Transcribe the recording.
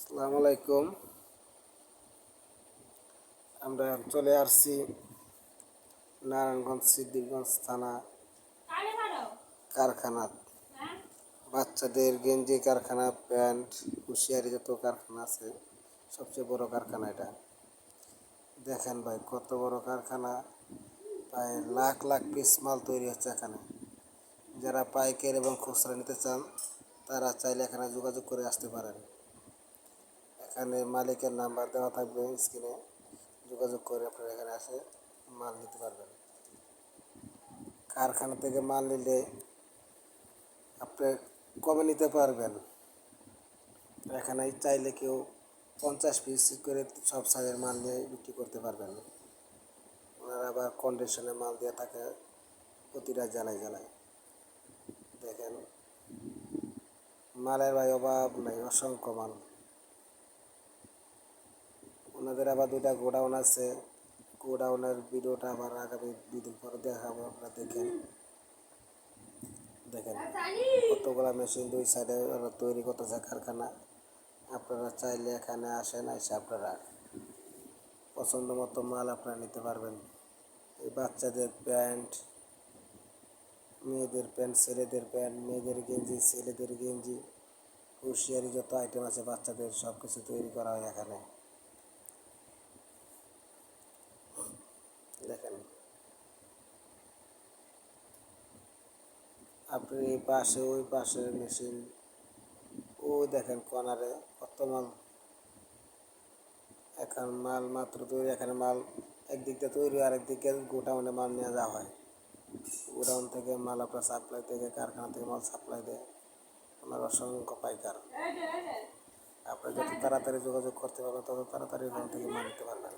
আসসালামু আলাইকুম। আমরা চলে আসছি নারায়ণগঞ্জ সিদ্ধিরগঞ্জ থানা কারখানা, বাচ্চাদের গেঞ্জি কারখানা, প্যান্ট, হুঁশিয়ারি যত কারখানা আছে সবচেয়ে বড় কারখানা এটা। দেখেন ভাই কত বড় কারখানা, প্রায় লাখ লাখ পিস মাল তৈরি হচ্ছে এখানে। যারা পাইকারি এবং খুচরা নিতে চান তারা চাইলে এখানে যোগাযোগ করে আসতে পারেন। এখানে মালিকের নাম্বার দেওয়া থাকবে স্ক্রিনে, যোগাযোগ করে আপনারা এখানে আসে মাল নিতে পারবেন। কারখানা থেকে মাল নিলে আপনি কমে নিতে পারবেন। এখানে চাইলে কেউ 50 পিস করে সব সাইজের মাল নিয়ে বিক্রি করতে পারবেন। ওনারা আবার কন্ডিশনে মাল দিয়ে থাকে প্রতিটা জেলায় জেলায়। দেখেন মালের ভাই অভাব নাই, অসংখ্য মাল। ওনাদের আবার 2টা গোডাউন আছে। গোডাউনের ভিডিওটা আবার আগামী 2 দিন পরে দেখাবো, আপনারা দেখেন। দেখেন কতগুলা মেশিন 2 সাইডে তৈরি করতেছে কারখানা। আপনারা চাইলে এখানে আসেন, এসে আপনারা পছন্দ মতো মাল আপনারা নিতে পারবেন। এই বাচ্চাদের প্যান্ট, মেয়েদের প্যান্ট, ছেলেদের প্যান্ট, মেয়েদের গেঞ্জি, ছেলেদের গেঞ্জি, হুঁশিয়ারি যত আইটেম আছে বাচ্চাদের সব কিছু তৈরি করা হয় এখানে। দেখেন আপনি এই পাশে ওই পাশে মেশিন, ওই দেখেন কর্নারে কত মাল। এখন মাল মাত্র তৈরি, এখানে মাল একদিক দিয়ে তৈরি, আরেক দিকে গোডাউনে মাল নিয়ে যাওয়া হয়। গোডাউন থেকে মাল আপনার সাপ্লাই থেকে কারখানা থেকে মাল সাপ্লাই দেয় আমার অসংখ্য পাইকার। আপনি যত তাড়াতাড়ি যোগাযোগ করতে পারবেন তত তাড়াতাড়ি ওখান থেকে মাল নিতে পারবেন।